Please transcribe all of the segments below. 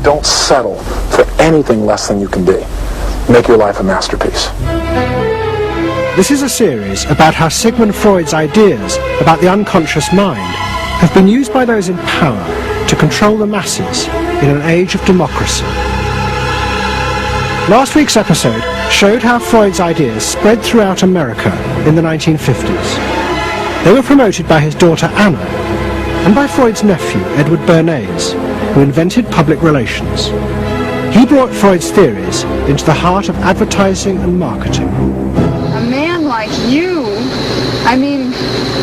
Don't settle for anything less than you can be. Make your life a masterpiece. This is a series about how Sigmund Freud's ideas about the unconscious mind have been used by those in power to control the masses in an age of democracy. Last week's episode showed how Freud's ideas spread throughout America in the 1950s. They were promoted by his daughter Anna and by Freud's nephew Edward Bernays, who invented public relations. He brought Freud's theories into the heart of advertising and marketing. A man like you, I mean,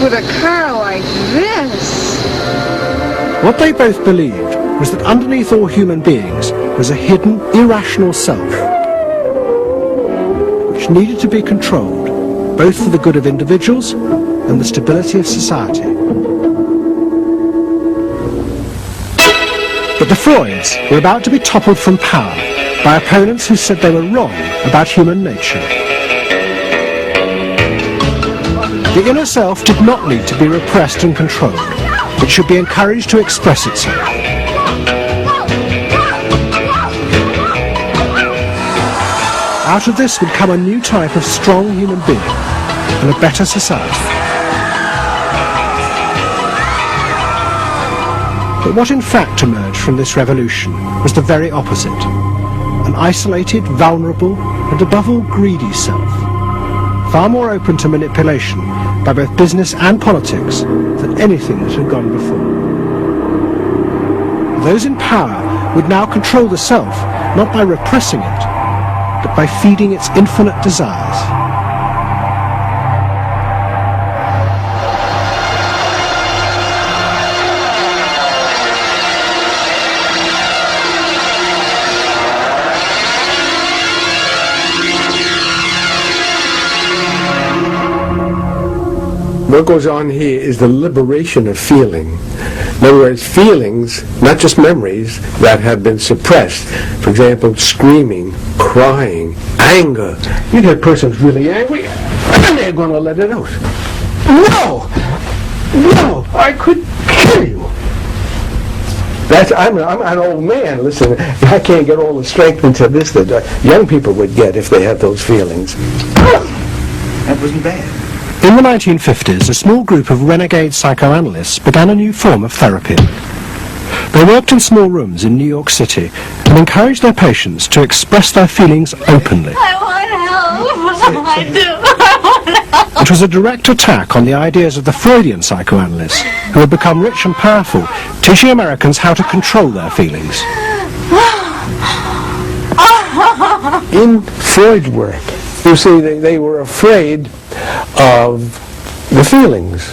with a car like this. What they both believed was that underneath all human beings was a hidden, irrational self, which needed to be controlled, both for the good of individuals and the stability of society. But the Freuds were about to be toppled from power by opponents who said they were wrong about human nature. The inner self did not need to be repressed and controlled. It should be encouraged to express itself. Out of this would come a new type of strong human being and a better society. But what in fact emerged from this revolution was the very opposite. An isolated, vulnerable, and above all greedy self, far more open to manipulation by both business and politics than anything that had gone before. Those in power would now control the self, not by repressing it, but by feeding its infinite desires. What goes on here is the liberation of feeling. In other words, feelings, not just memories, that have been suppressed. For example, screaming, crying, anger. You get a person who's really angry, and they're going to let it out. No! No! I could kill you! I'm an old man. Listen, I can't get all the strength into this that young people would get if they had those feelings. That wasn't bad. In the 1950s, a small group of renegade psychoanalysts began a new form of therapy. They worked in small rooms in New York City and encouraged their patients to express their feelings openly. I want help. I do. I want help. It was a direct attack on the ideas of the Freudian psychoanalysts, who had become rich and powerful, teaching Americans how to control their feelings. In Freud's work, you see, they were afraid of the feelings.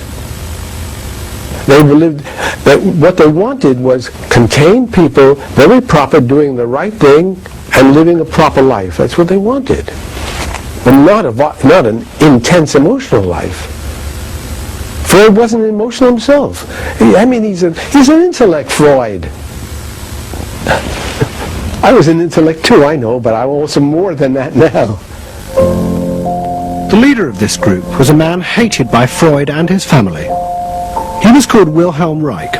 They believed that what they wanted was contained people, very proper, doing the right thing and living a proper life. That's what they wanted. But not an intense emotional life. Freud wasn't emotional himself. He's an intellect, Freud. I was an intellect too, I know, but I'm also more than that now. The leader of this group was a man hated by Freud and his family. He was called Wilhelm Reich.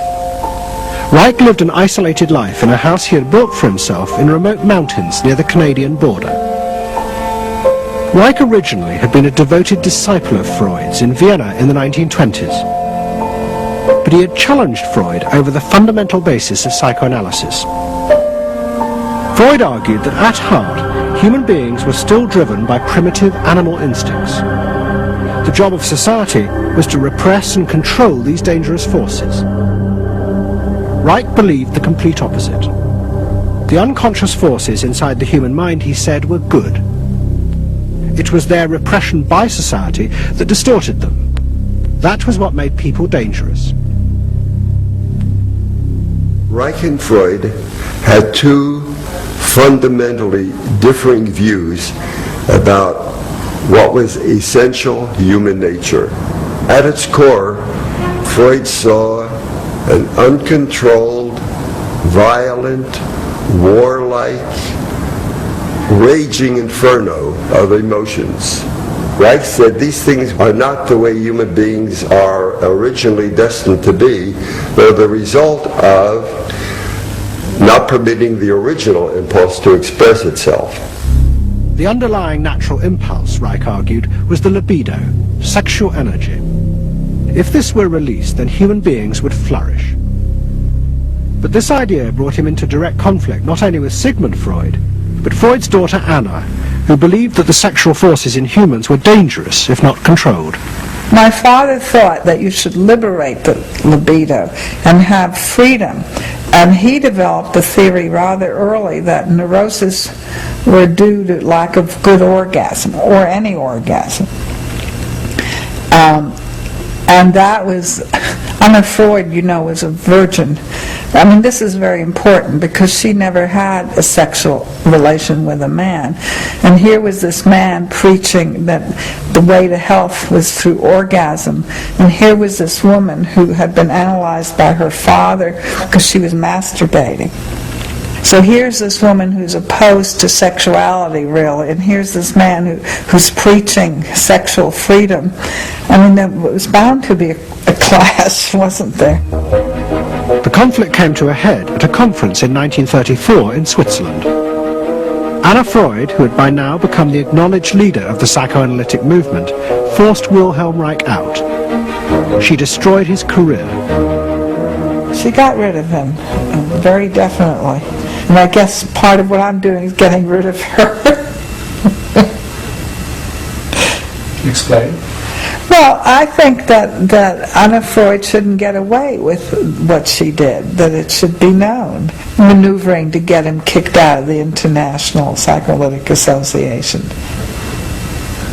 Reich lived an isolated life in a house he had built for himself in remote mountains near the Canadian border. Reich originally had been a devoted disciple of Freud's in Vienna in the 1920s. But he had challenged Freud over the fundamental basis of psychoanalysis. Freud argued that at heart, human beings were still driven by primitive animal instincts. The job of society was to repress and control these dangerous forces. Reich believed the complete opposite. The unconscious forces inside the human mind, he said, were good. It was their repression by society that distorted them. That was what made people dangerous. Reich and Freud had two fundamentally differing views about what was essential human nature. At its core, Freud saw an uncontrolled, violent, warlike, raging inferno of emotions. Reich said these things are not the way human beings are originally destined to be. They're the result of not permitting the original impulse to express itself. The underlying natural impulse, Reich argued, was the libido, sexual energy. If this were released, then human beings would flourish. But this idea brought him into direct conflict not only with Sigmund Freud, but Freud's daughter Anna, who believed that the sexual forces in humans were dangerous if not controlled. My father thought that you should liberate the libido and have freedom. And he developed a theory rather early that neuroses were due to lack of good orgasm, or any orgasm. And that was, Anna Freud, you know, was a virgin. I mean, this is very important because she never had a sexual relation with a man. And here was this man preaching that the way to health was through orgasm. And here was this woman who had been analyzed by her father because she was masturbating. So here's this woman who's opposed to sexuality, really, and here's this man who's preaching sexual freedom. I mean, there was bound to be a clash, wasn't there? The conflict came to a head at a conference in 1934 in Switzerland. Anna Freud, who had by now become the acknowledged leader of the psychoanalytic movement, forced Wilhelm Reich out. She destroyed his career. She got rid of him, very definitely. And I guess part of what I'm doing is getting rid of her. Explain. Well, I think that Anna Freud shouldn't get away with what she did, that it should be known, maneuvering to get him kicked out of the International Psychoanalytic Association.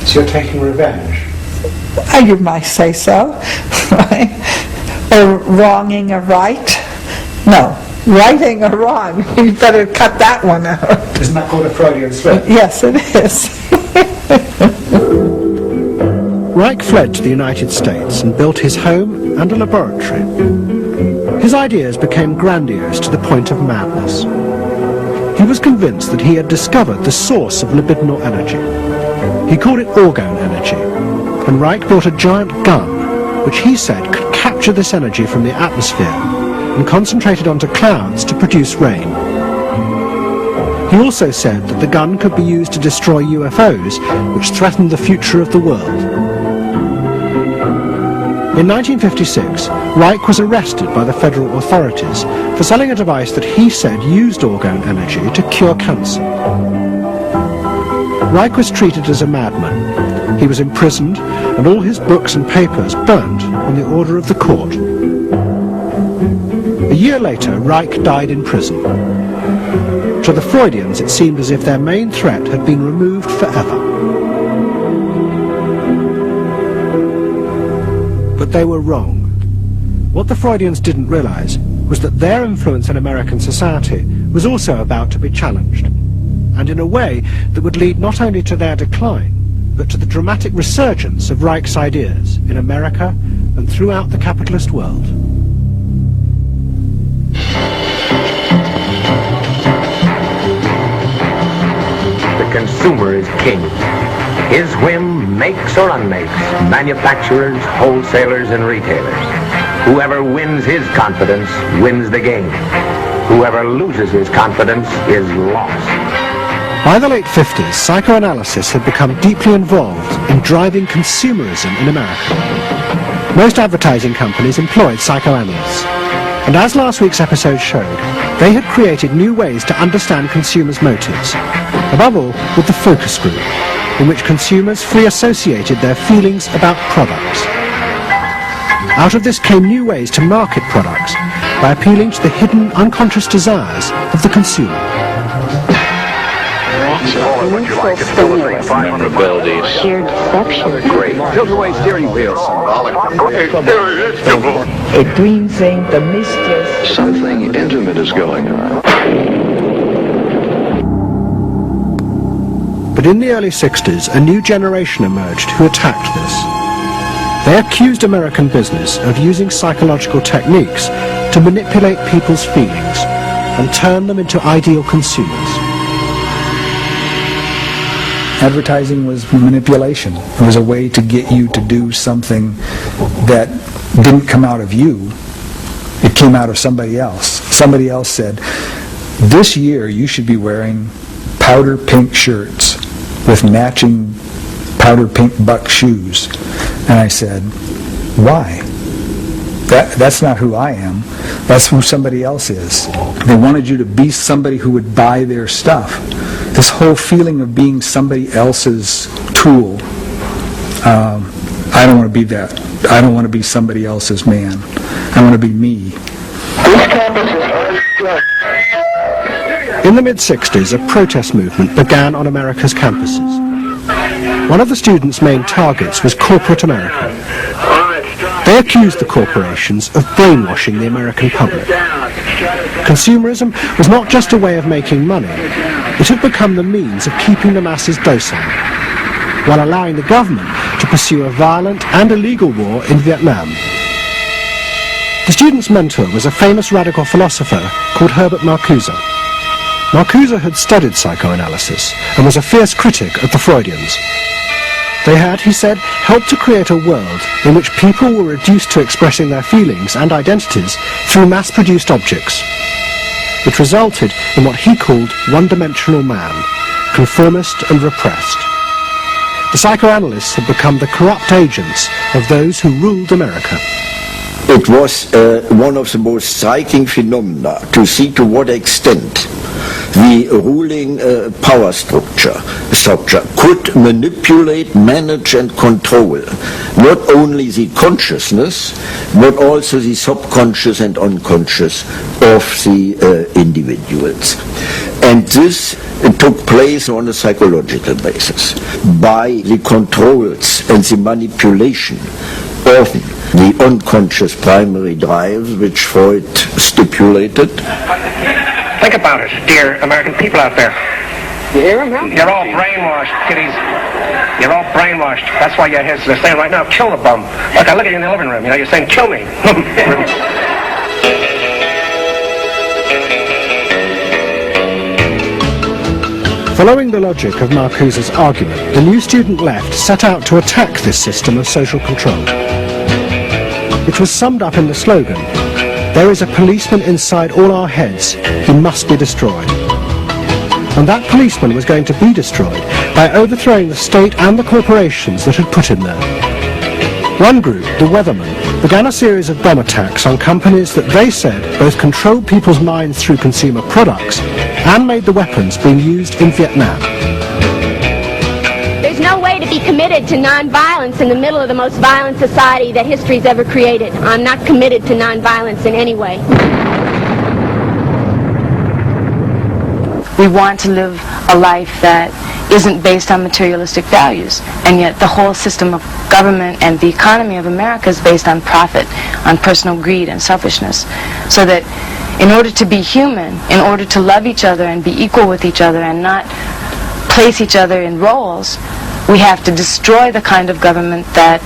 So you're taking revenge? You might say so, right? Or wronging a right? No, righting a wrong. You better cut that one out. Isn't that called a Freudian slip? Yes, it is. Reich fled to the United States and built his home and a laboratory. His ideas became grandiose to the point of madness. He was convinced that he had discovered the source of libidinal energy. He called it orgone energy, and Reich built a giant gun which he said could capture this energy from the atmosphere and concentrate it onto clouds to produce rain. He also said that the gun could be used to destroy UFOs, which threatened the future of the world. In 1956, Reich was arrested by the federal authorities for selling a device that he said used orgone energy to cure cancer. Reich was treated as a madman. He was imprisoned, and all his books and papers burnt on the order of the court. A year later, Reich died in prison. To the Freudians, it seemed as if their main threat had been removed forever. But they were wrong. What the Freudians didn't realize was that their influence in American society was also about to be challenged, and in a way that would lead not only to their decline, but to the dramatic resurgence of Reich's ideas in America and throughout the capitalist world. The consumer is king. His whim makes or unmakes manufacturers, wholesalers, and retailers. Whoever wins his confidence wins the game. Whoever loses his confidence is lost. By the late 50s, psychoanalysis had become deeply involved in driving consumerism in America. Most advertising companies employed psychoanalysts, and as last week's episode showed, they had created new ways to understand consumers' motives, above all with the focus group, in which consumers free associated their feelings about products. Out of this came new ways to market products by appealing to the hidden unconscious desires of the consumer. Memorability, Sheer deception. great. Tilt away steering wheel. A dream thing, the mistress. Something intimate is going on. But in the early 60s, a new generation emerged who attacked this. They accused American business of using psychological techniques to manipulate people's feelings and turn them into ideal consumers. Advertising was manipulation. It was a way to get you to do something that didn't come out of you. It came out of somebody else. Somebody else said, this year you should be wearing powder pink shirts with matching powder pink buck shoes. And I said, why? That's not who I am. That's who somebody else is. They wanted you to be somebody who would buy their stuff. This whole feeling of being somebody else's tool, I don't want to be that. I don't want to be somebody else's man. I want to be me. In the mid-60s, a protest movement began on America's campuses. One of the students' main targets was corporate America. They accused the corporations of brainwashing the American public. Consumerism was not just a way of making money, it had become the means of keeping the masses docile, while allowing the government to pursue a violent and illegal war in Vietnam. The student's mentor was a famous radical philosopher called Herbert Marcuse. Marcuse had studied psychoanalysis and was a fierce critic of the Freudians. They had, he said, helped to create a world in which people were reduced to expressing their feelings and identities through mass-produced objects. It resulted in what he called one-dimensional man, conformist and repressed. The psychoanalysts had become the corrupt agents of those who ruled America. It was one of the most striking phenomena to see to what extent the ruling power structure could manipulate, manage and control not only the consciousness but also the subconscious and unconscious of the individuals. And this took place on a psychological basis by the controls and the manipulation of the unconscious primary drives which Freud stipulated. Think about it, dear American people out there. You hear him, huh? You're all brainwashed, kiddies. You're all brainwashed. That's why they're saying right now, kill the bum. Look, I look at you in the living room, you're saying, kill me. Following the logic of Marcuse's argument, the new student left set out to attack this system of social control. It was summed up in the slogan, "There is a policeman inside all our heads. He must be destroyed." And that policeman was going to be destroyed by overthrowing the state and the corporations that had put him there. One group, the Weathermen, began a series of bomb attacks on companies that they said both controlled people's minds through consumer products and made the weapons being used in Vietnam. There's no way to be committed to nonviolence in the middle of the most violent society that history's ever created. I'm not committed to nonviolence in any way. We want to live a life that isn't based on materialistic values, and yet the whole system of government and the economy of America is based on profit, on personal greed and selfishness. So that in order to be human, in order to love each other and be equal with each other and not place each other in roles, we have to destroy the kind of government that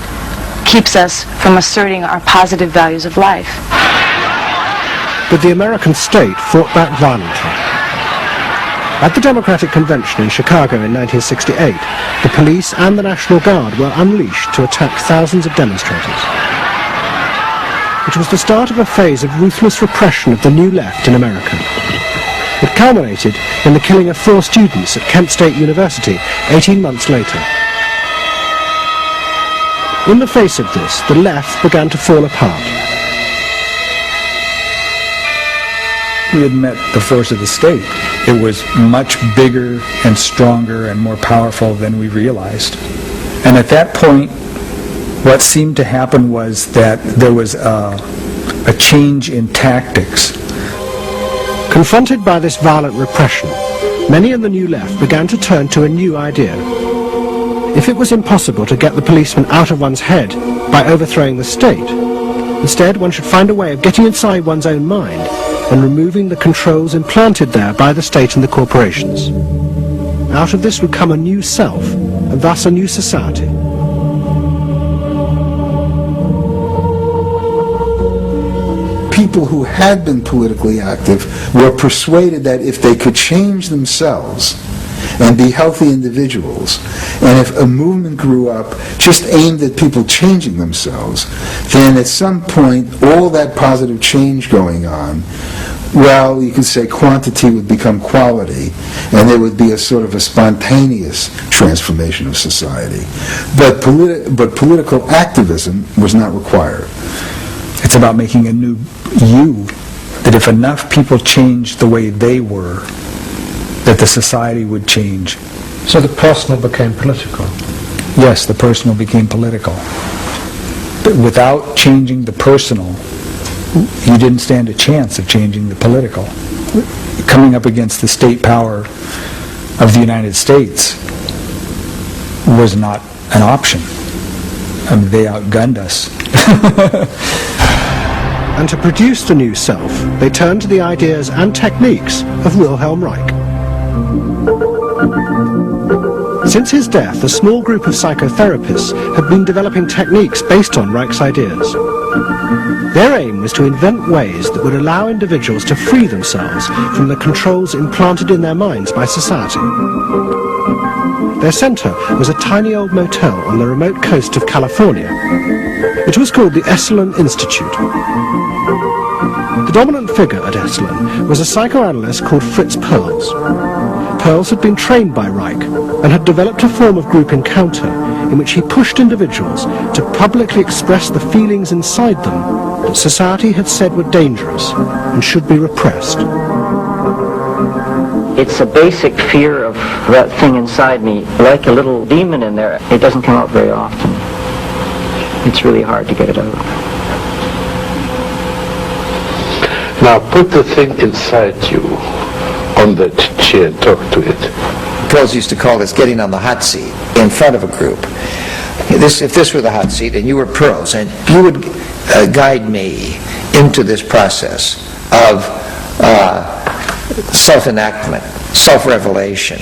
keeps us from asserting our positive values of life. But the American state fought back violently. At the Democratic Convention in Chicago in 1968, the police and the National Guard were unleashed to attack thousands of demonstrators. It was the start of a phase of ruthless repression of the new left in America. It culminated in the killing of 4 students at Kent State University 18 months later. In the face of this, the left began to fall apart. We had met the force of the state. It was much bigger and stronger and more powerful than we realized. And at that point, what seemed to happen was that there was a change in tactics. Confronted by this violent repression, many in the new left began to turn to a new idea. If it was impossible to get the policeman out of one's head by overthrowing the state, instead one should find a way of getting inside one's own mind and removing the controls implanted there by the state and the corporations. Out of this would come a new self, and thus a new society. People who had been politically active were persuaded that if they could change themselves and be healthy individuals, and if a movement grew up just aimed at people changing themselves, then at some point all that positive change going on well, you could say quantity would become quality, and there would be a sort of a spontaneous transformation of society. But political activism was not required. It's about making a new you, that if enough people changed the way they were, that the society would change. So the personal became political? Yes, the personal became political. But without changing the personal, you didn't stand a chance of changing the political. Coming up against the state power of the United States was not an option. I mean, they outgunned us. And to produce the new self, they turned to the ideas and techniques of Wilhelm Reich. Since his death, a small group of psychotherapists had been developing techniques based on Reich's ideas. Their aim was to invent ways that would allow individuals to free themselves from the controls implanted in their minds by society. Their center was a tiny old motel on the remote coast of California. It was called the Esalen Institute. The dominant figure at Esalen was a psychoanalyst called Fritz Perls. Perls had been trained by Reich and had developed a form of group encounter in which he pushed individuals to publicly express the feelings inside them that society had said were dangerous and should be repressed. It's a basic fear of that thing inside me, like a little demon in there. It doesn't come out very often. It's really hard to get it out. Now put the thing inside you on that chair and talk to it. Perls used to call this getting on the hot seat in front of a group. If this were the hot seat and you were Perls, and you would guide me into this process of self-enactment, self-revelation,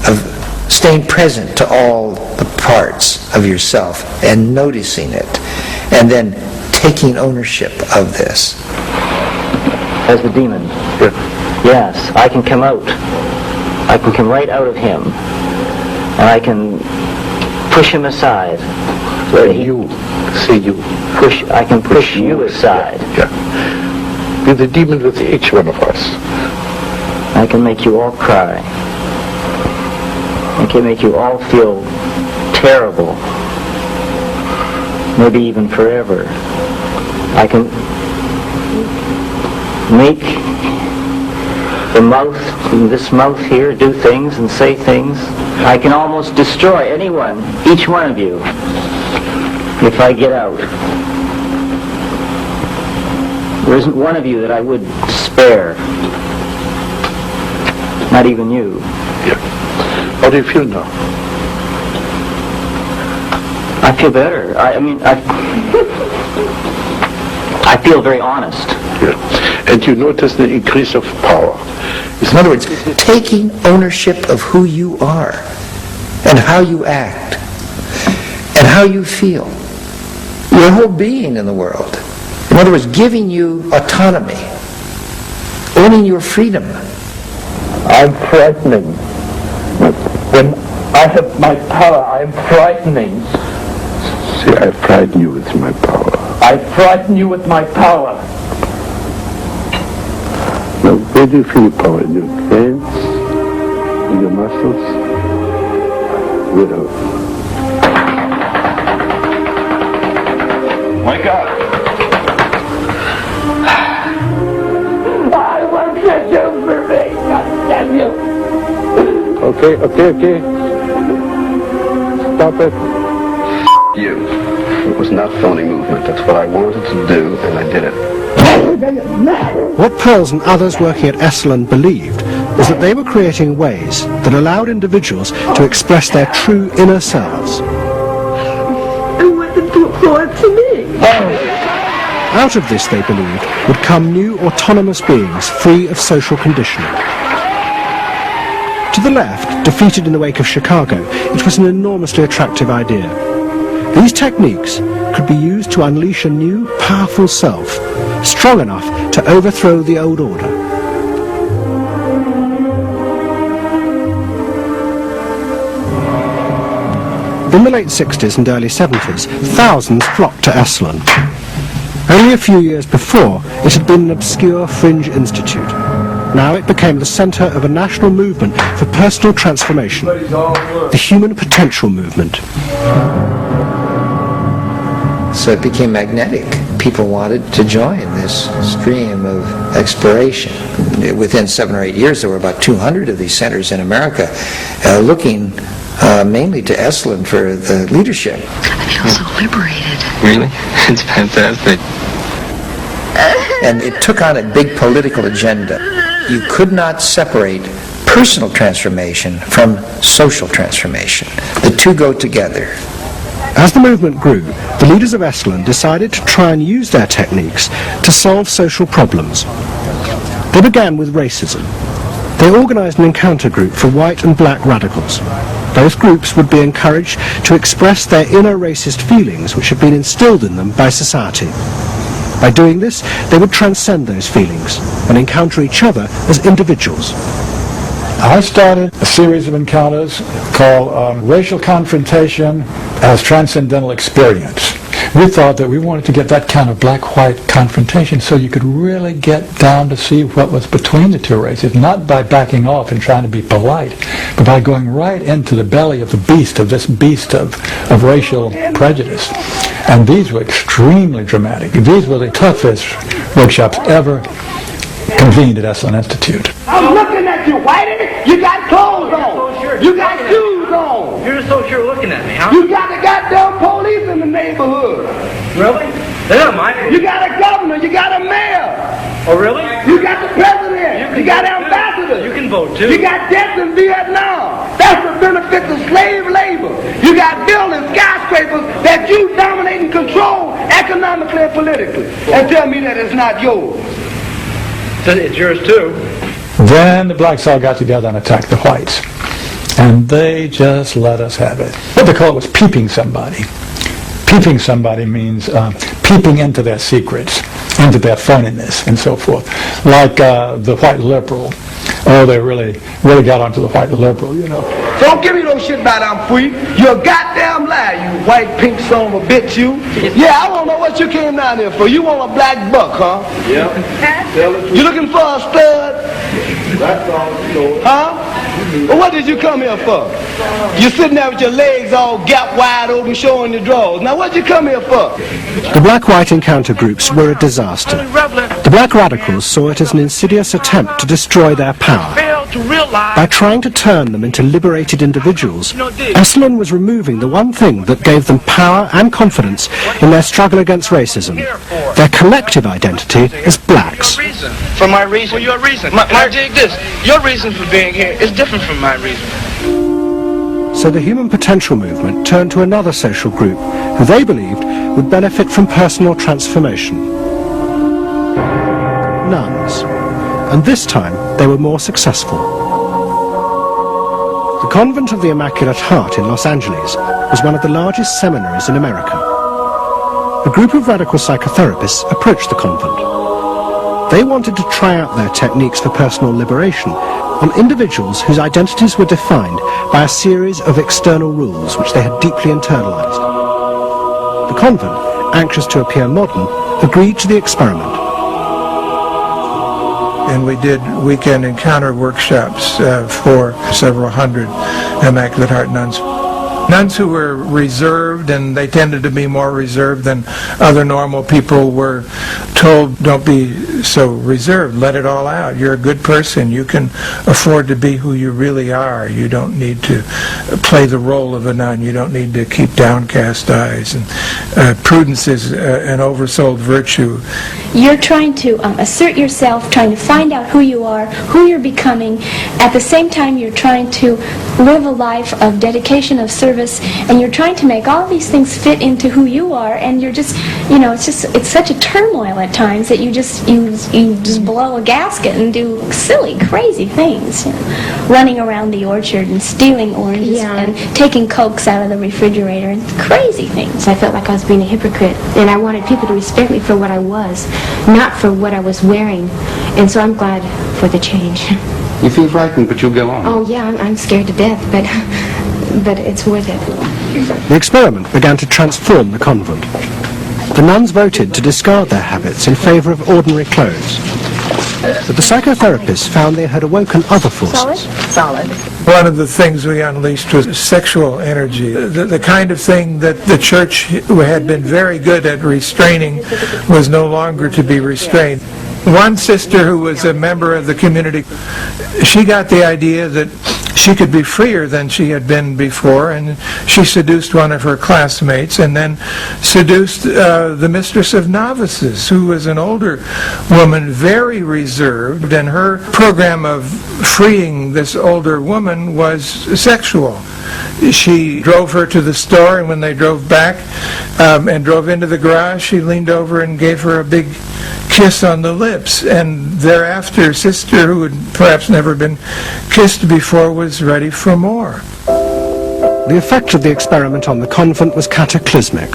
of staying present to all the parts of yourself and noticing it, and then taking ownership of this. As the demon. Yes, I can come out. I can come right out of him. And I can push him aside. Where you. I can push you aside. Yeah. Be the demon with each one of us. I can make you all cry. I can make you all feel terrible. Maybe even forever. I can make the mouth, this mouth here, do things and say things. I can almost destroy anyone, each one of you, if I get out. There isn't one of you that I would spare. Not even you. Yeah. How do you feel now? I feel better. I feel very honest. Yeah. And you notice the increase of power. In other words, taking ownership of who you are and how you act and how you feel. Your whole being in the world. In other words, giving you autonomy, owning your freedom. I'm frightening. When I have my power, I'm frightening. See, I frighten you with my power. I frighten you with my power. Now, where do you feel your power? In your hands? In your muscles? Where else? Wake up! I want you for me! God damn you! Okay. Stop it. You. It was not phony movement. That's what I wanted to do, and I did it. What Perls and others working at Esalen believed was that they were creating ways that allowed individuals to express their true inner selves. I want them to applaud to me. Out of this, they believed, would come new autonomous beings free of social conditioning. To the left, defeated in the wake of Chicago, it was an enormously attractive idea. These techniques could be used to unleash a new, powerful self, strong enough to overthrow the old order. In the late 60s and early 70s, thousands flocked to Esalen. Only a few years before, it had been an obscure fringe institute. Now it became the centre of a national movement for personal transformation, the human potential movement. So it became magnetic. People wanted to join this stream of exploration. Within 7 or 8 years, there were about 200 of these centers in America, looking mainly to Esalen for the leadership. I feel so liberated. Really? It's fantastic. And it took on a big political agenda. You could not separate personal transformation from social transformation. The two go together. As the movement grew, the leaders of Esalen decided to try and use their techniques to solve social problems. They began with racism. They organised an encounter group for white and black radicals. Both groups would be encouraged to express their inner racist feelings which had been instilled in them by society. By doing this, they would transcend those feelings and encounter each other as individuals. I started a series of encounters called Racial Confrontation as Transcendental Experience. We thought that we wanted to get that kind of black-white confrontation so you could really get down to see what was between the two races, not by backing off and trying to be polite, but by going right into the belly of the beast, of this beast of racial prejudice. And these were extremely dramatic. These were the toughest workshops ever convened at Esalen Institute. I'm looking at you, Whitey. You got clothes on. You got shoes on. You're so sure looking at me, huh? You got the goddamn police in the neighborhood. Really? Yeah, Mike. You got a governor. You got a mayor. Oh, really? You got the president. You got ambassadors. You can vote, too. You got deaths in Vietnam. That's the benefits of slave labor. You got buildings, skyscrapers that you dominate and control economically and politically. And tell me that it's not yours. It's yours, too. Then the blacks all got together and attacked the whites. And they just let us have it. What they call it was peeping somebody. Peeping somebody means peeping into their secrets, into their phoniness, and so forth. Like the white liberal. Oh, they really got onto the white liberal, you know. Don't give me no shit about I'm free. You're a goddamn liar, you white pink son of a bitch, you. Yeah, I want to know what you came down here for. You want a black buck, huh? Yeah. You looking for a stud? That's all. Huh? Well, what did you come here for? You're sitting there with your legs all gap wide open, showing your drawers. Now, what did you come here for? The black-white encounter groups were a disaster. The black radicals saw it as an insidious attempt to destroy their power. By trying to turn them into liberated individuals, Esalen was removing the one thing that gave them power and confidence in their struggle against racism, their collective identity as blacks. For my reason. For your reason. My dig this. Your reason for being here is different from my reason. So the human potential movement turned to another social group who they believed would benefit from personal transformation. Nuns. And this time they were more successful. The Convent of the Immaculate Heart in Los Angeles was one of the largest seminaries in America. A group of radical psychotherapists approached the convent. They wanted to try out their techniques for personal liberation on individuals whose identities were defined by a series of external rules which they had deeply internalized. The convent, anxious to appear modern, agreed to the experiment. And we did weekend encounter workshops for several hundred Immaculate Heart nuns. Nuns who were reserved, and they tended to be more reserved than other normal people, were told, don't be so reserved, let it all out. You're a good person. You can afford to be who you really are. You don't need to play the role of a nun. You don't need to keep downcast eyes. And prudence is an oversold virtue. You're trying to assert yourself, trying to find out who you are, who you're becoming. At the same time, you're trying to live a life of dedication, of service, and you're trying to make all these things fit into who you are, and you're just, it's such a turmoil at times that you just blow a gasket and do silly, crazy things, running around the orchard and stealing oranges and taking Cokes out of the refrigerator and crazy things. I felt like I was being a hypocrite, and I wanted people to respect me for what I was, not for what I was wearing, and so I'm glad for the change. You feel frightened, but you'll go on. Oh yeah, I'm scared to death, but it's worth it. The experiment began to transform the convent. the nuns voted to discard their habits in favour of ordinary clothes. But the psychotherapists found they had awoken other forces. Solid. One of the things we unleashed was sexual energy. The kind of thing that the church had been very good at restraining was no longer to be restrained. One sister who was a member of the community, she got the idea that she could be freer than she had been before, and she seduced one of her classmates and then seduced the mistress of novices, who was an older woman, very reserved, and her program of freeing this older woman was sexual. She drove her to the store, and when they drove back and drove into the garage, she leaned over and gave her a big kiss on the lips, and thereafter sister, who had perhaps never been kissed before, was ready for more. The effect of the experiment on the convent was cataclysmic.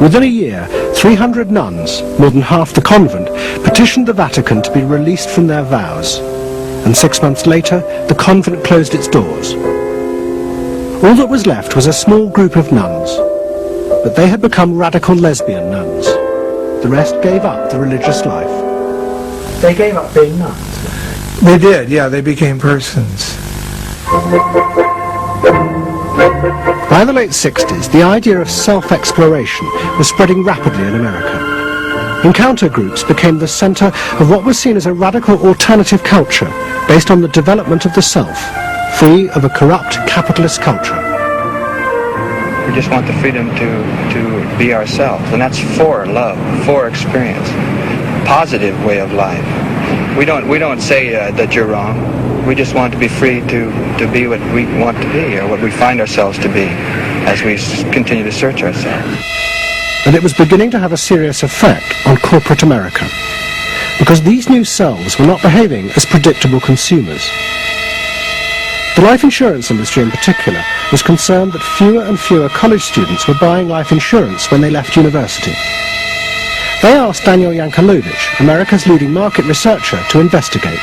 Within a year, 300 nuns, more than half the convent, petitioned the Vatican to be released from their vows, and 6 months later the convent closed its doors. All that was left was a small group of nuns, but they had become radical lesbian nuns. The rest gave up the religious life. They gave up being nuns. They did, yeah, they became persons. By the late 60s, the idea of self-exploration was spreading rapidly in America. Encounter groups became the centre of what was seen as a radical alternative culture based on the development of the self, free of a corrupt capitalist culture. We just want the freedom to be ourselves, and that's for love, for experience, positive way of life. We don't say that you're wrong. We just want to be free to be what we want to be, or what we find ourselves to be, as we continue to search ourselves. And it was beginning to have a serious effect on corporate America, because these new selves were not behaving as predictable consumers. The life insurance industry in particular was concerned that fewer and fewer college students were buying life insurance when they left university. They asked Daniel Yankelovich, America's leading market researcher, to investigate.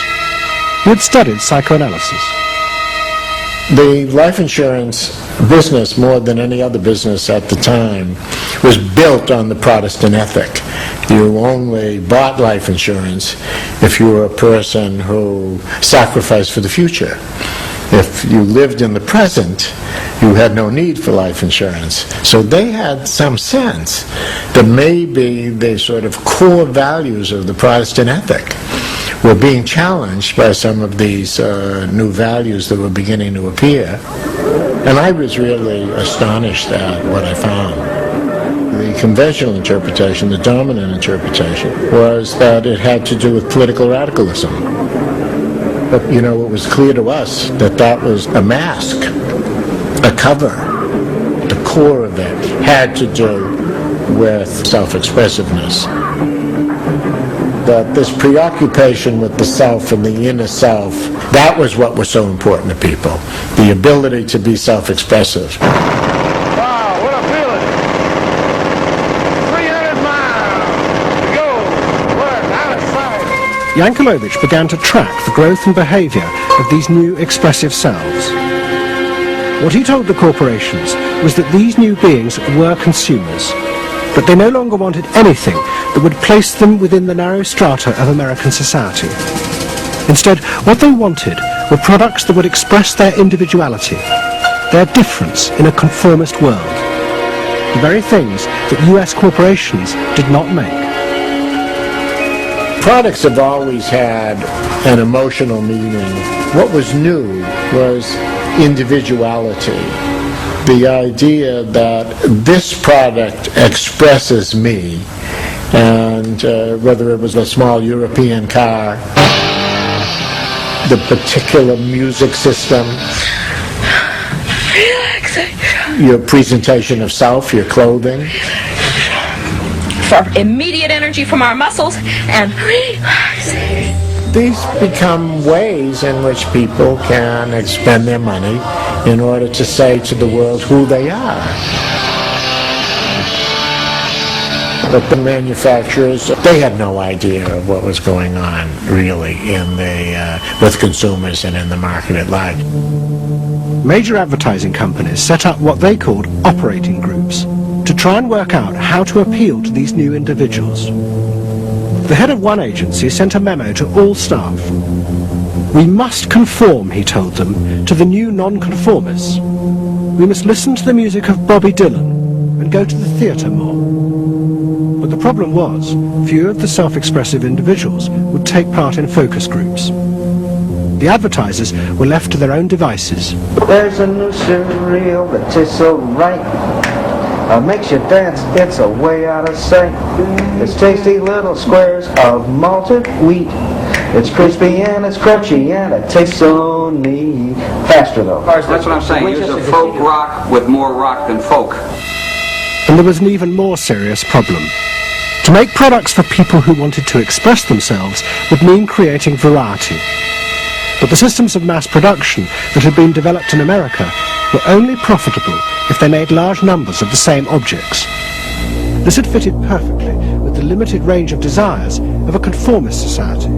He had studied psychoanalysis. The life insurance business, more than any other business at the time, was built on the Protestant ethic. You only bought life insurance if you were a person who sacrificed for the future. If you lived in the present, you had no need for life insurance. So they had some sense that maybe the sort of core values of the Protestant ethic were being challenged by some of these new values that were beginning to appear. And I was really astonished at what I found. The conventional interpretation, the dominant interpretation, was that it had to do with political radicalism. But, you know, it was clear to us that that was a mask, a cover. The core of it had to do with self-expressiveness. That this preoccupation with the self and the inner self, that was what was so important to people. The ability to be self-expressive. Wow, what a feeling! 300 miles to go, work, out of sight. Yankelovich began to track the growth and behaviour of these new expressive selves. What he told the corporations was that these new beings were consumers, but they no longer wanted anything that would place them within the narrow strata of American society. Instead, what they wanted were products that would express their individuality, their difference in a conformist world, the very things that US corporations did not make. Products have always had an emotional meaning. What was new was individuality. The idea that this product expresses me, and whether it was a small European car, the particular music system, your presentation of self, your clothing. For immediate energy from our muscles and relaxing. These become ways in which people can expend their money in order to say to the world who they are. But the manufacturers, they had no idea of what was going on really in the with consumers and in the market at large. Major advertising companies set up what they called operating groups to try and work out how to appeal to these new individuals. The head of one agency sent a memo to all staff. We must conform, he told them, to the new non-conformists. We must listen to the music of Bobby Dylan and go to the theatre more. But the problem was, few of the self-expressive individuals would take part in focus groups. The advertisers were left to their own devices. There's a new cereal that tastes so right. Makes you dance, it's a way out of sight. It's tasty little squares of malted wheat. It's crispy and it's crunchy and it tastes so neat. Faster though. That's what I'm saying. Use a folk rock with more rock than folk. And there was an even more serious problem. To make products for people who wanted to express themselves would mean creating variety. But the systems of mass production that had been developed in America were only profitable if they made large numbers of the same objects. This had fitted perfectly with the limited range of desires of a conformist society.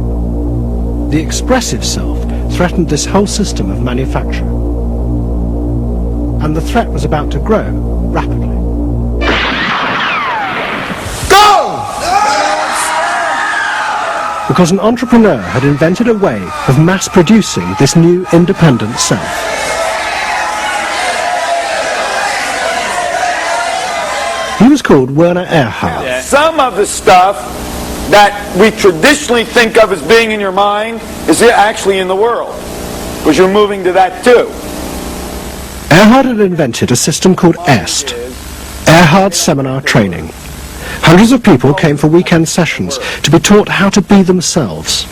The expressive self threatened this whole system of manufacture. And the threat was about to grow rapidly. Because an entrepreneur had invented a way of mass-producing this new independent self. He was called Werner Erhard. Some of the stuff that we traditionally think of as being in your mind is actually in the world, because you're moving to that too. Erhard had invented a system called EST, Erhard Seminar Training. Hundreds of people came for weekend sessions to be taught how to be themselves.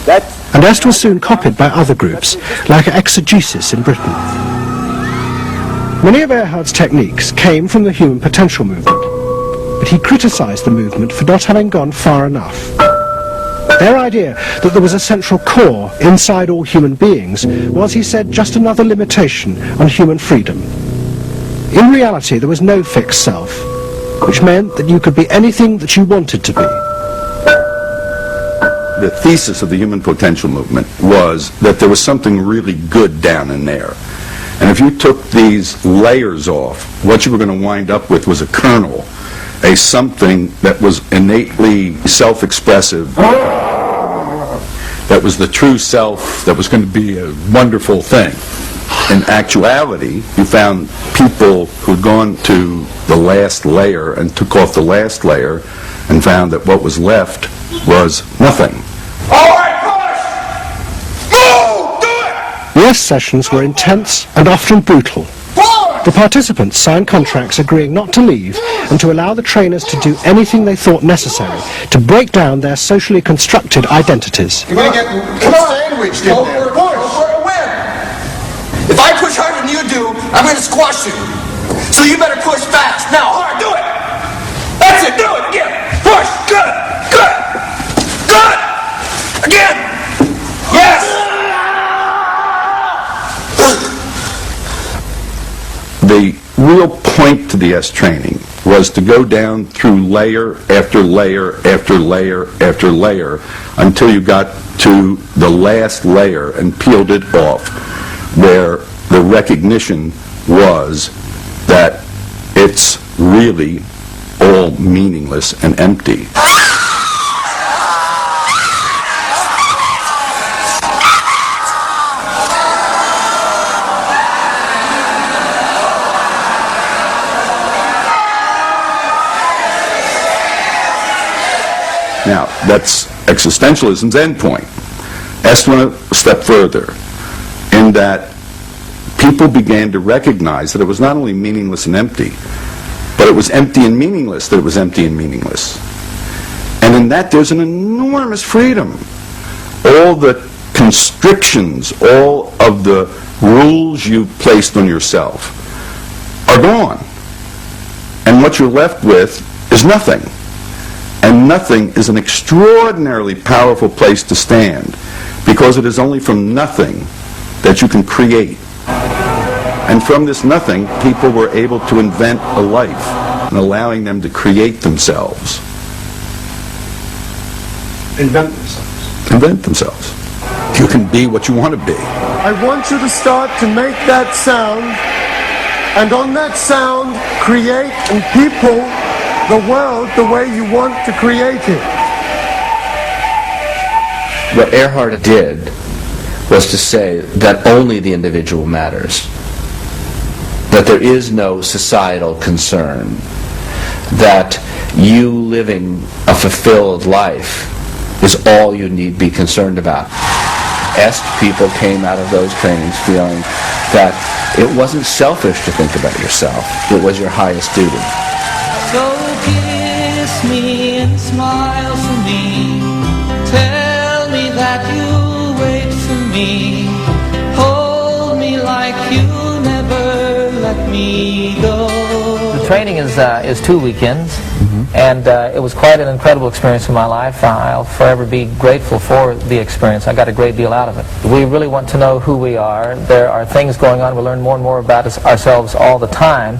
And EST was soon copied by other groups, like Exegesis in Britain. Many of Erhard's techniques came from the human potential movement, but he criticised the movement for not having gone far enough. Their idea that there was a central core inside all human beings was, he said, just another limitation on human freedom. In reality, there was no fixed self, which meant that you could be anything that you wanted to be. The thesis of the human potential movement was that there was something really good down in there. And if you took these layers off, what you were going to wind up with was a kernel, a something that was innately self-expressive, that was the true self, that was going to be a wonderful thing. In actuality, you found people who'd gone to the last layer and took off the last layer and found that what was left was nothing. All right, push! Move! Do it! Yes, sessions were intense and often brutal. The participants signed contracts agreeing not to leave and to allow the trainers to do anything they thought necessary to break down their socially constructed identities. You're going to get sandwiched in there. If I push harder than you do, I'm going to squash you. So you better push fast. Now, hard, do it. That's it, do it. Again. Push. Good. Good. Good. Again. Yes. The real point to the S training was to go down through layer after layer after layer after layer until you got to the last layer and peeled it off, where the recognition was that it's really all meaningless and empty. Now, that's existentialism's endpoint. S went a step further in that people began to recognize that it was not only meaningless and empty, but it was empty and meaningless that it was empty and meaningless. And in that there's an enormous freedom. All the constrictions, all of the rules you placed on yourself are gone. And what you're left with is nothing. And nothing is an extraordinarily powerful place to stand, because it is only from nothing that you can create. And from this nothing, people were able to invent a life, and allowing them to create themselves. Invent themselves. Invent themselves. You can be what you want to be. I want you to start to make that sound And on that sound, create and people the world the way you want to create it. What Earhart did was to say that only the individual matters, that there is no societal concern, that you living a fulfilled life is all you need be concerned about. Est people came out of those trainings feeling that it wasn't selfish to think about yourself, it was your highest duty. So kiss me and smile for me, tell me that you'll wait for me, hold me like you never let me go. The training is 2 weekends, and it was quite an incredible experience in my life. I'll forever be grateful for the experience. I got a great deal out of it. We really want to know who we are. There are things going on. We learn more and more about ourselves all the time,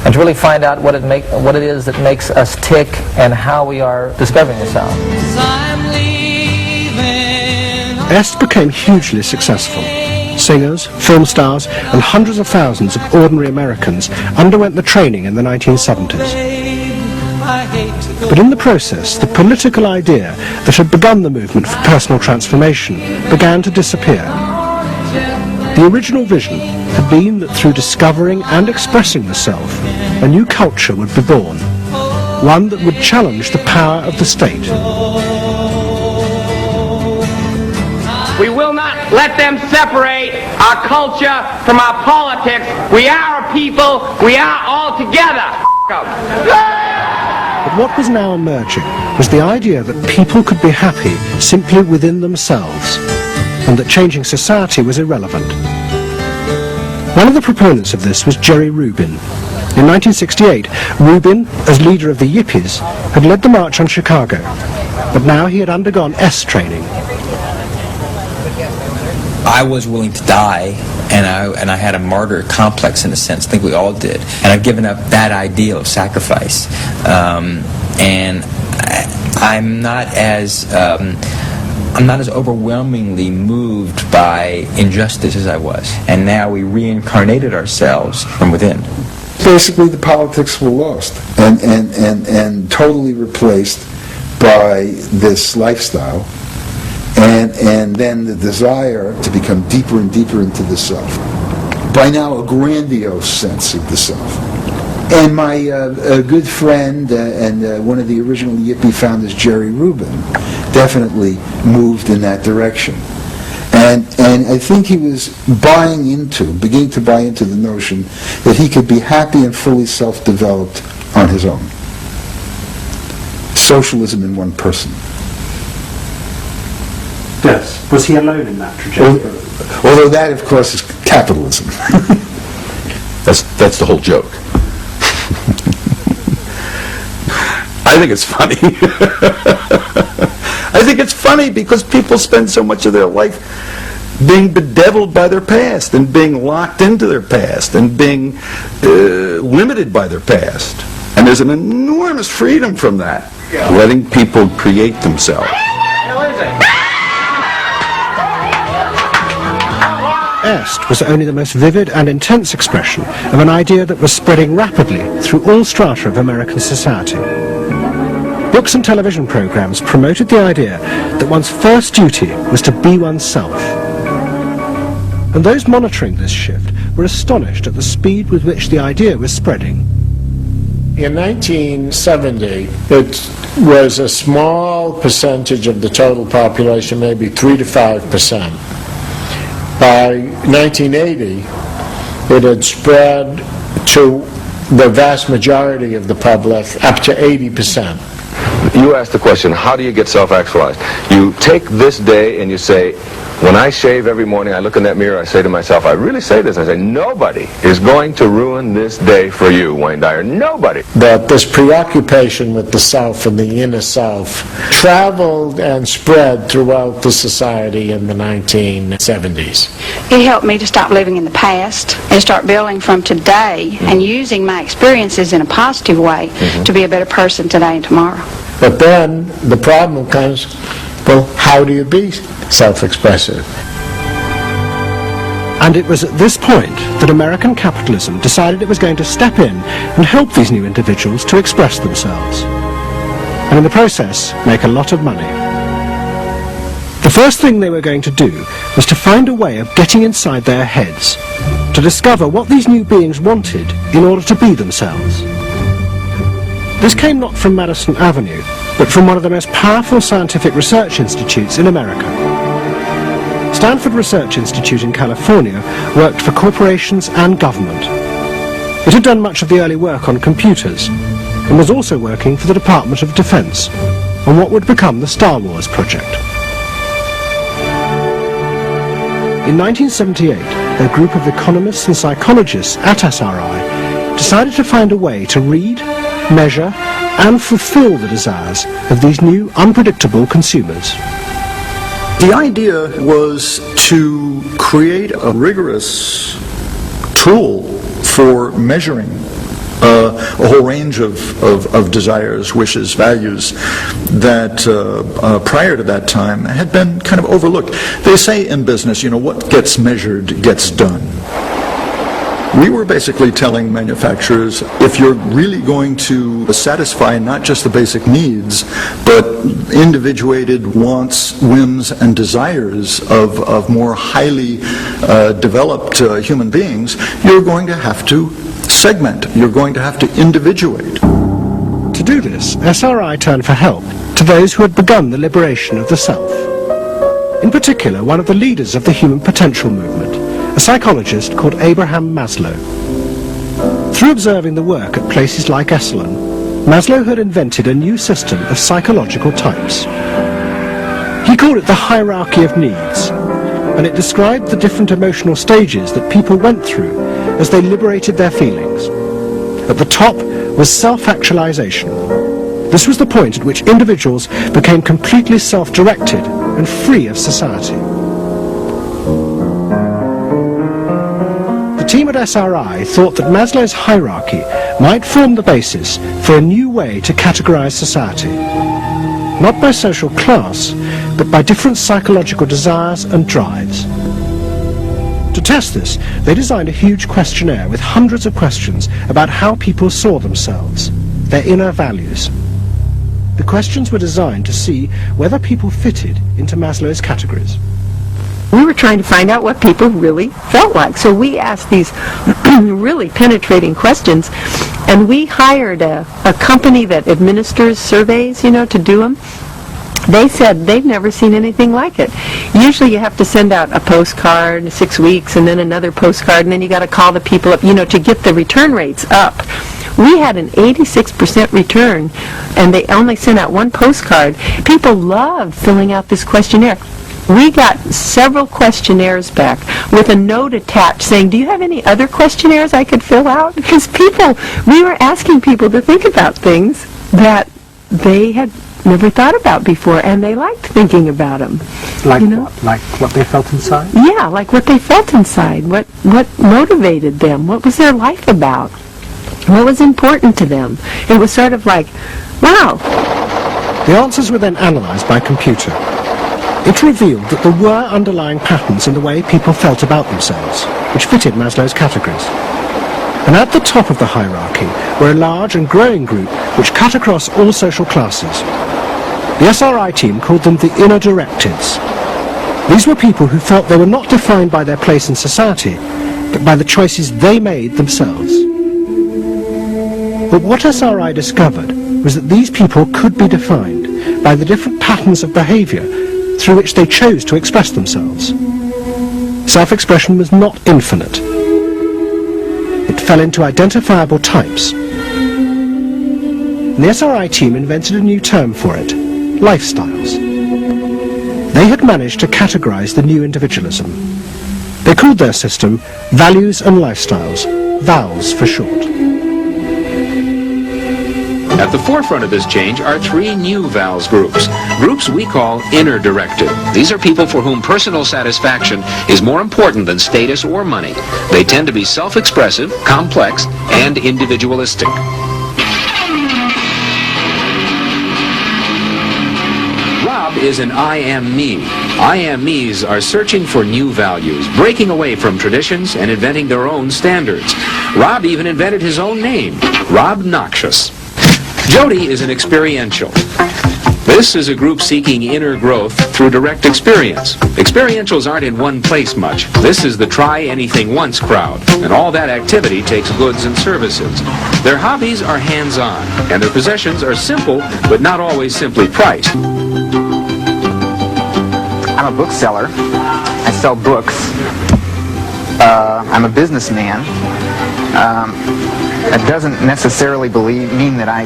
and to really find out what it is that makes us tick and how we are discovering ourselves. Est became hugely successful. Singers, film stars, and hundreds of thousands of ordinary Americans underwent the training in the 1970s. But in the process, the political idea that had begun the movement for personal transformation began to disappear. The original vision had been that through discovering and expressing the self, a new culture would be born, one that would challenge the power of the state. We will not let them separate our culture from our politics. We are a people. We are all together. But what was now emerging was the idea that people could be happy simply within themselves, and that changing society was irrelevant. One of the proponents of this was Jerry Rubin. In 1968, Rubin, as leader of the Yippies, had led the march on Chicago, but now he had undergone Est training. I was willing to die, and I had a martyr complex in a sense. I think we all did. And I've given up that ideal of sacrifice. And I'm not as overwhelmingly moved by injustice as I was. And now we reincarnated ourselves from within. Basically, the politics were lost and totally replaced by this lifestyle. And then the desire to become deeper and deeper into the self. By now, a grandiose sense of the self. And my good friend and one of the original Yippie founders, Jerry Rubin, definitely moved in that direction. And I think he was beginning to buy into the notion that he could be happy and fully self-developed on his own. Socialism in one person. Yes. Was he alone in that trajectory? Although that, of course, is capitalism. That's the whole joke. I think it's funny. I think it's funny because people spend so much of their life being bedeviled by their past and being locked into their past and being limited by their past. And there's an enormous freedom from that. Yeah. Letting people create themselves. Est was only the most vivid and intense expression of an idea that was spreading rapidly through all strata of American society. Books and television programs promoted the idea that one's first duty was to be oneself. And those monitoring this shift were astonished at the speed with which the idea was spreading. In 1970, it was a small percentage of the total population, maybe 3 to 5%. By 1980, it had spread to the vast majority of the public, up to 80%. You asked the question, how do you get self-actualized? You take this day and you say, when I shave every morning, I look in that mirror, I say to myself, I really say this, I say, nobody is going to ruin this day for you, Wayne Dyer. Nobody. That this preoccupation with the self and the inner self traveled and spread throughout the society in the 1970s. It helped me to stop living in the past and start building from today and using my experiences in a positive way to be a better person today and tomorrow. But then the problem comes, well, how do you be self-expressive? And it was at this point that American capitalism decided it was going to step in and help these new individuals to express themselves. And in the process, make a lot of money. The first thing they were going to do was to find a way of getting inside their heads, to discover what these new beings wanted in order to be themselves. This came not from Madison Avenue, but from one of the most powerful scientific research institutes in America. Stanford Research Institute in California worked for corporations and government. It had done much of the early work on computers, and was also working for the Department of Defense on what would become the Star Wars project. In 1978, a group of economists and psychologists at SRI decided to find a way to read, measure, and fulfill the desires of these new, unpredictable consumers. The idea was to create a rigorous tool for measuring a whole range of desires, wishes, values that prior to that time had been kind of overlooked. They say in business, you know, what gets measured gets done. We were basically telling manufacturers, if you're really going to satisfy not just the basic needs, but individuated wants, whims, and desires of more highly developed human beings, you're going to have to segment, you're going to have to individuate. To do this, SRI turned for help to those who had begun the liberation of the self. In particular, one of the leaders of the human potential movement, a psychologist called Abraham Maslow. Through observing the work at places like Esalen, Maslow had invented a new system of psychological types. He called it the hierarchy of needs, and it described the different emotional stages that people went through as they liberated their feelings. At the top was self-actualization. This was the point at which individuals became completely self-directed and free of society. The team at SRI thought that Maslow's hierarchy might form the basis for a new way to categorize society, not by social class, but by different psychological desires and drives. To test this, they designed a huge questionnaire with hundreds of questions about how people saw themselves, their inner values. The questions were designed to see whether people fitted into Maslow's categories. We were trying to find out what people really felt like. So we asked these really penetrating questions, and we hired a company that administers surveys, you know, to do them. They said they've never seen anything like it. Usually you have to send out a postcard 6 weeks and then another postcard, and then you got to call the people up, you know, to get the return rates up. We had an 86% return, and they only sent out one postcard. People loved filling out this questionnaire. We got several questionnaires back with a note attached saying, do you have any other questionnaires I could fill out? Because we were asking people to think about things that they had never thought about before, and they liked thinking about them. Like what? Like what they felt inside? Yeah, like what they felt inside. What motivated them? What was their life about? What was important to them? It was sort of like, wow. The answers were then analyzed by computer. It revealed that there were underlying patterns in the way people felt about themselves, which fitted Maslow's categories. And at the top of the hierarchy were a large and growing group which cut across all social classes. The SRI team called them the inner directeds. These were people who felt they were not defined by their place in society, but by the choices they made themselves. But what SRI discovered was that these people could be defined by the different patterns of behavior through which they chose to express themselves. Self-expression was not infinite. It fell into identifiable types. And the SRI team invented a new term for it, lifestyles. They had managed to categorize the new individualism. They called their system Values and Lifestyles, VALS for short. At the forefront of this change are 3 new VALS groups we call inner directed. These are people for whom personal satisfaction is more important than status or money. They tend to be self-expressive, complex, and individualistic. Wow, Rob is an I am me. I am me's are searching for new values, breaking away from traditions and inventing their own standards. Rob even invented his own name, Rob Noxious. Jody is an experiential. This is a group seeking inner growth through direct experience. Experientials aren't in one place much. This is the try anything once crowd, and all that activity takes goods and services. Their hobbies are hands-on, and their possessions are simple, but not always simply priced. I'm a bookseller. I sell books. I'm a businessman. That doesn't necessarily mean that I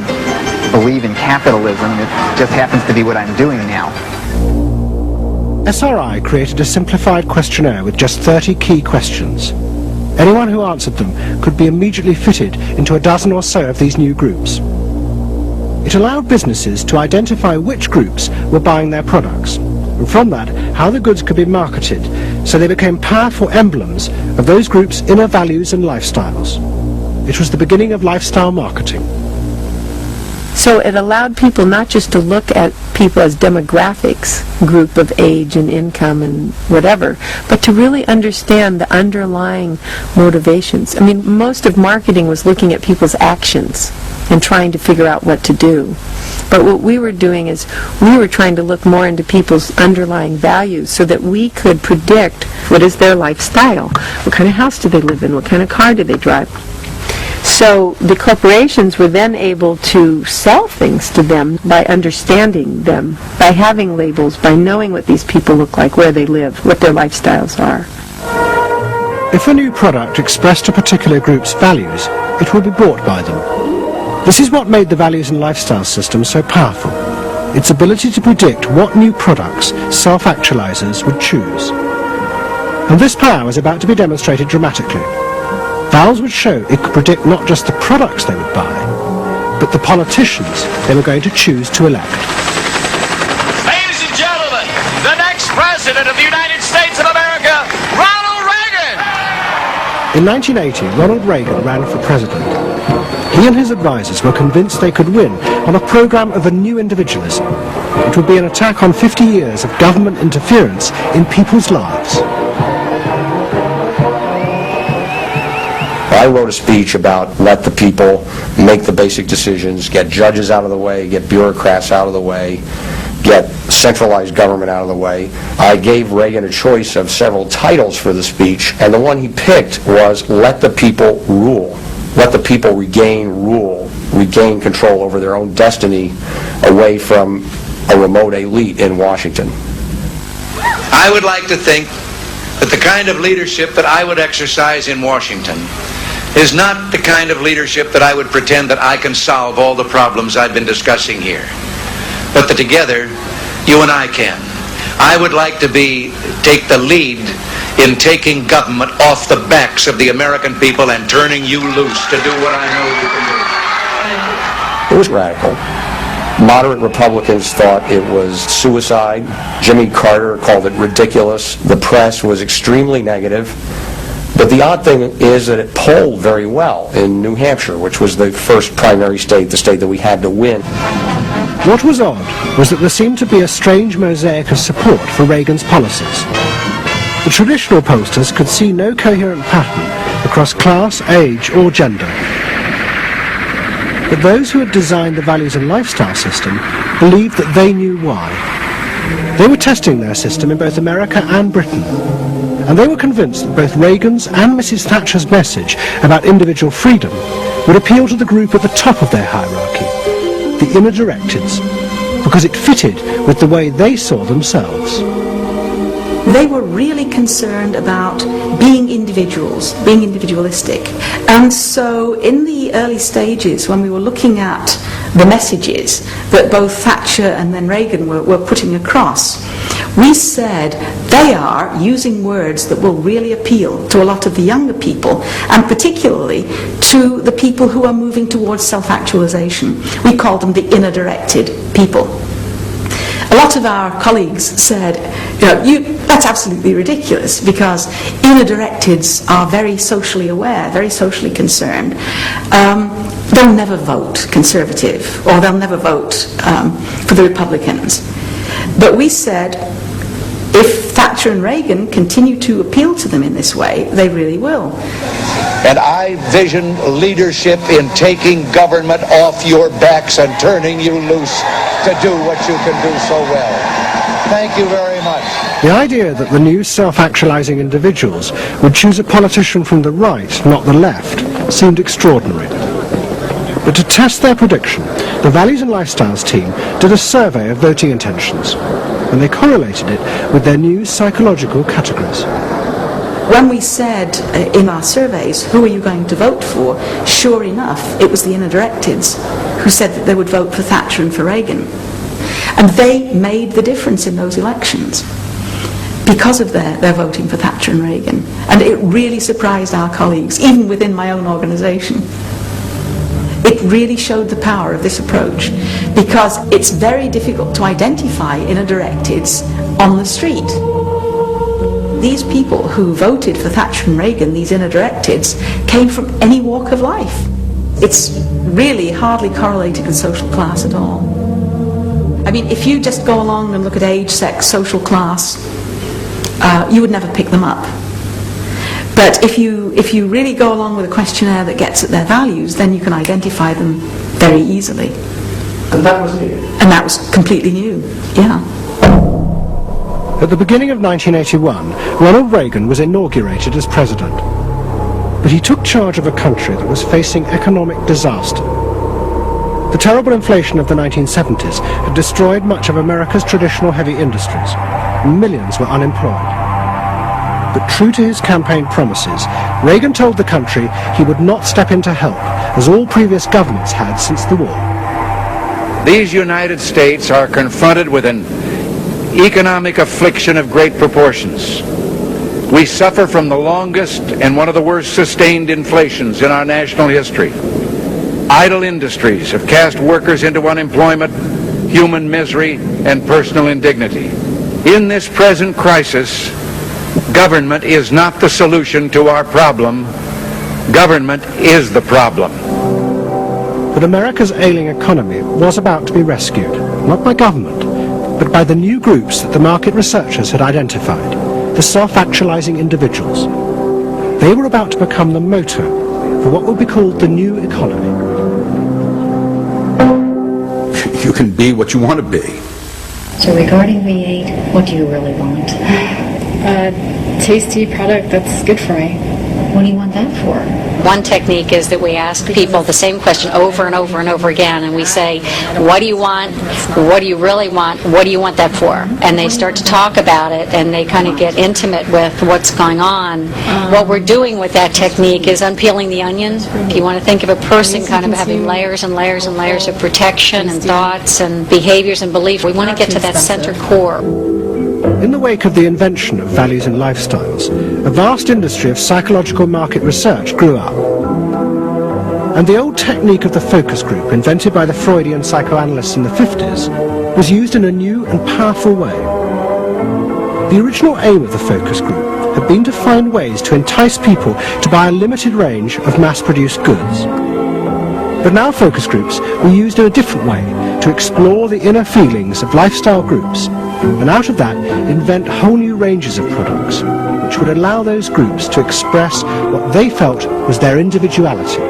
believe in capitalism. It just happens to be what I'm doing now. SRI created a simplified questionnaire with just 30 key questions. Anyone who answered them could be immediately fitted into a dozen or so of these new groups. It allowed businesses to identify which groups were buying their products, and from that, how the goods could be marketed, so they became powerful emblems of those groups' inner values and lifestyles. It was the beginning of lifestyle marketing. So it allowed people not just to look at people as demographics, group of age and income and whatever, but to really understand the underlying motivations. I mean, most of marketing was looking at people's actions and trying to figure out what to do. But what we were doing is we were trying to look more into people's underlying values so that we could predict what is their lifestyle, what kind of house do they live in, what kind of car do they drive. So the corporations were then able to sell things to them by understanding them, by having labels, by knowing what these people look like, where they live, what their lifestyles are. If a new product expressed a particular group's values, it would be bought by them. This is what made the values and lifestyle system so powerful, its ability to predict what new products self-actualizers would choose. And this power was about to be demonstrated dramatically. Valves would show it could predict not just the products they would buy, but the politicians they were going to choose to elect. Ladies and gentlemen, the next President of the United States of America, Ronald Reagan! In 1980, Ronald Reagan ran for president. He and his advisors were convinced they could win on a program of a new individualism. It would be an attack on 50 years of government interference in people's lives. I wrote a speech about let the people make the basic decisions, get judges out of the way, get bureaucrats out of the way, get centralized government out of the way. I gave Reagan a choice of several titles for the speech, and the one he picked was let the people rule. Let the people regain rule, regain control over their own destiny away from a remote elite in Washington. I would like to think that the kind of leadership that I would exercise in Washington is not the kind of leadership that I would pretend that I can solve all the problems I've been discussing here, but that together you and I can. I would like to take the lead in taking government off the backs of the American people and turning you loose to do what I know you can do. It was radical. Moderate Republicans thought it was suicide. Jimmy Carter called it ridiculous. The press was extremely negative. But the odd thing is that it polled very well in New Hampshire, which was the first primary state, the state that we had to win. What was odd was that there seemed to be a strange mosaic of support for Reagan's policies. The traditional pollsters could see no coherent pattern across class, age, or gender. But those who had designed the values and lifestyle system believed that they knew why. They were testing their system in both America and Britain. And they were convinced that both Reagan's and Mrs. Thatcher's message about individual freedom would appeal to the group at the top of their hierarchy, the inner directeds, because it fitted with the way they saw themselves. They were really concerned about being individuals, being individualistic. And so in the early stages, when we were looking at the messages that both Thatcher and then Reagan were putting across, we said they are using words that will really appeal to a lot of the younger people, and particularly to the people who are moving towards self-actualization. We called them the inner-directed people. A lot of our colleagues said, that's absolutely ridiculous, because inner-directeds are very socially aware, very socially concerned. They'll never vote Conservative, or they'll never vote for the Republicans. But we said, if Thatcher and Reagan continue to appeal to them in this way, they really will. And I vision leadership in taking government off your backs and turning you loose to do what you can do so well. Thank you very much. The idea that the new self-actualizing individuals would choose a politician from the right, not the left, seemed extraordinary. But to test their prediction, the Values and Lifestyles team did a survey of voting intentions, and they correlated it with their new psychological categories. When we said in our surveys, who are you going to vote for, sure enough, it was the inner directeds who said that they would vote for Thatcher and for Reagan. And they made the difference in those elections because of their voting for Thatcher and Reagan. And it really surprised our colleagues, even within my own organisation. It really showed the power of this approach, because it's very difficult to identify inner directeds on the street. These people who voted for Thatcher and Reagan, these inner directeds, came from any walk of life. It's really hardly correlated with social class at all. I mean, if you just go along and look at age, sex, social class, you would never pick them up. But if you really go along with a questionnaire that gets at their values, then you can identify them very easily. And that was new? And that was completely new, yeah. At the beginning of 1981, Ronald Reagan was inaugurated as president. But he took charge of a country that was facing economic disaster. The terrible inflation of the 1970s had destroyed much of America's traditional heavy industries. Millions were unemployed. But true to his campaign promises, Reagan told the country he would not step in to help, as all previous governments had since the war. These United States are confronted with an economic affliction of great proportions. We suffer from the longest and one of the worst sustained inflations in our national history. Idle industries have cast workers into unemployment, human misery, and personal indignity. In this present crisis, government is not the solution to our problem. Government is the problem. But America's ailing economy was about to be rescued, not by government, but by the new groups that the market researchers had identified, the self-actualizing individuals. They were about to become the motor for what would be called the new economy. You can be what you want to be. So regarding V8, what do you really want? A tasty product that's good for me. What do you want that for? One technique is that we ask people the same question over and over and over again, and we say, what do you want? What do you really want? What do you want that for? And they start to talk about it, and they kind of get intimate with what's going on. What we're doing with that technique is unpeeling the onion. If you want to think of a person kind of having layers and layers and layers of protection and thoughts and behaviors and beliefs, we want to get to that center core. In the wake of the invention of values and lifestyles, a vast industry of psychological market research grew up. And the old technique of the focus group, invented by the Freudian psychoanalysts in the 50s, was used in a new and powerful way. The original aim of the focus group had been to find ways to entice people to buy a limited range of mass-produced goods. But now focus groups were used in a different way to explore the inner feelings of lifestyle groups, and out of that invent whole new ranges of products which would allow those groups to express what they felt was their individuality.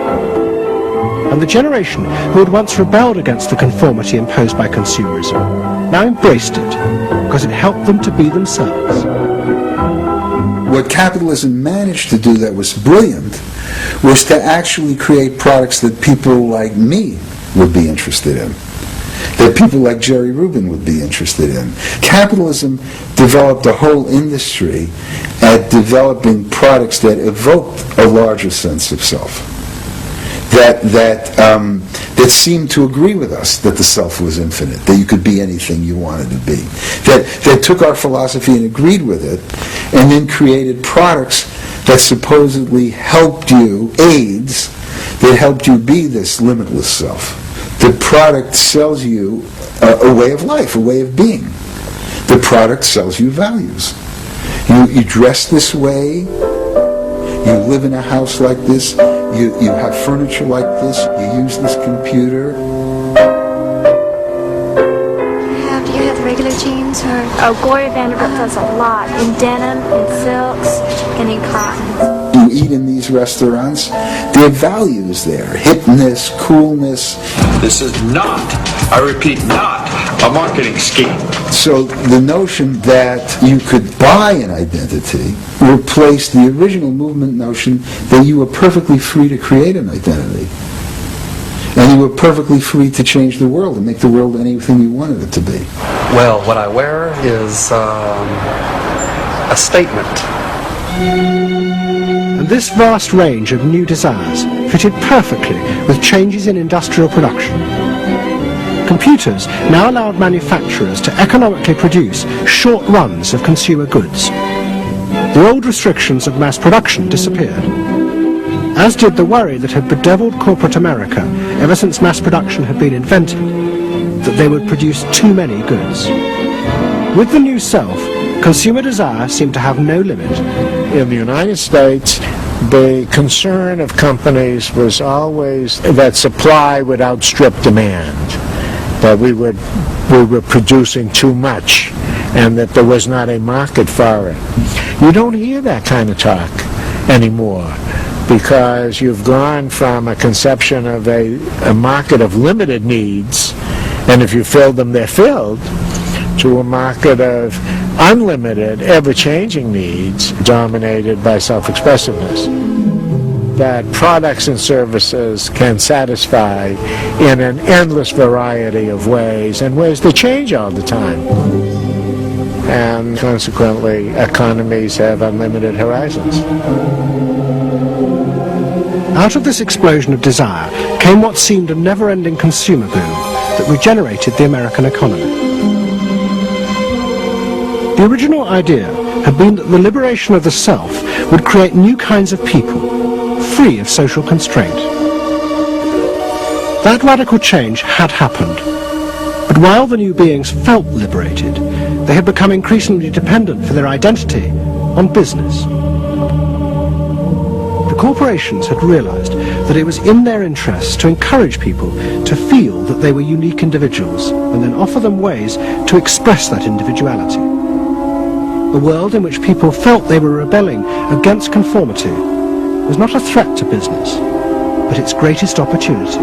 And the generation who had once rebelled against the conformity imposed by consumerism now embraced it because it helped them to be themselves. What capitalism managed to do that was brilliant was to actually create products that people like me would be interested in, that people like Jerry Rubin would be interested in. Capitalism developed a whole industry at developing products that evoked a larger sense of self, that seemed to agree with us that the self was infinite, that you could be anything you wanted to be, that took our philosophy and agreed with it, and then created products that supposedly helped you, aids, that helped you be this limitless self. The product sells you a way of life, a way of being. The product sells you values. You dress this way, you live in a house like this, you have furniture like this, you use this computer. Do you have regular jeans Sure. Oh, Gloria Vanderbilt does a lot in denim, in silks, and in cotton. You eat in these restaurants, there are values there. Hipness, coolness. This is not, I repeat, not a marketing scheme. So the notion that you could buy an identity replaced the original movement notion that you were perfectly free to create an identity. And you were perfectly free to change the world and make the world anything you wanted it to be. Well, what I wear is a statement. And this vast range of new desires fitted perfectly with changes in industrial production. Computers now allowed manufacturers to economically produce short runs of consumer goods. The old restrictions of mass production disappeared, as did the worry that had bedeviled corporate America ever since mass production had been invented, that they would produce too many goods. With the new self, consumer desire seemed to have no limit. In the United States, the concern of companies was always that supply would outstrip demand, that we were producing too much, and that there was not a market for it. You don't hear that kind of talk anymore, because you've gone from a conception of a market of limited needs, and if you fill them, they're filled, to a market of unlimited, ever-changing needs dominated by self-expressiveness. That products and services can satisfy in an endless variety of ways, and ways that change all the time. And consequently, economies have unlimited horizons. Out of this explosion of desire came what seemed a never-ending consumer boom that regenerated the American economy. The original idea had been that the liberation of the self would create new kinds of people, free of social constraint. That radical change had happened, but while the new beings felt liberated, they had become increasingly dependent for their identity on business. The corporations had realized that it was in their interests to encourage people to feel that they were unique individuals and then offer them ways to express that individuality. A world in which people felt they were rebelling against conformity was not a threat to business, but its greatest opportunity.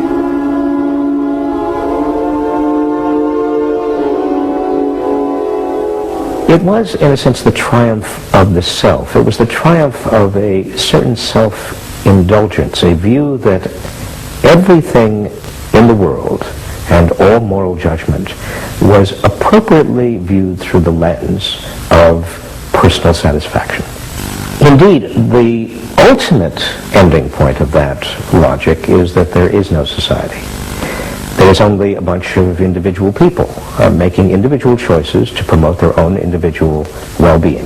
It was, in a sense, the triumph of the self. It was the triumph of a certain self-indulgence, a view that everything in the world and all moral judgment was appropriately viewed through the lens of personal satisfaction. Indeed, the ultimate ending point of that logic is that there is no society. There is only a bunch of individual people making individual choices to promote their own individual well-being.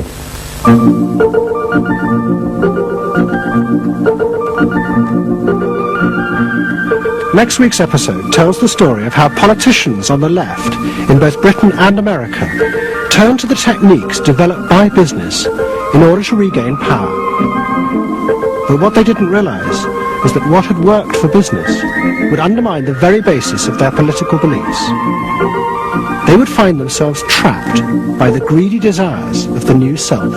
Next week's episode tells the story of how politicians on the left, in both Britain and America, turned to the techniques developed by business in order to regain power. But what they didn't realize was that what had worked for business would undermine the very basis of their political beliefs. They would find themselves trapped by the greedy desires of the new self.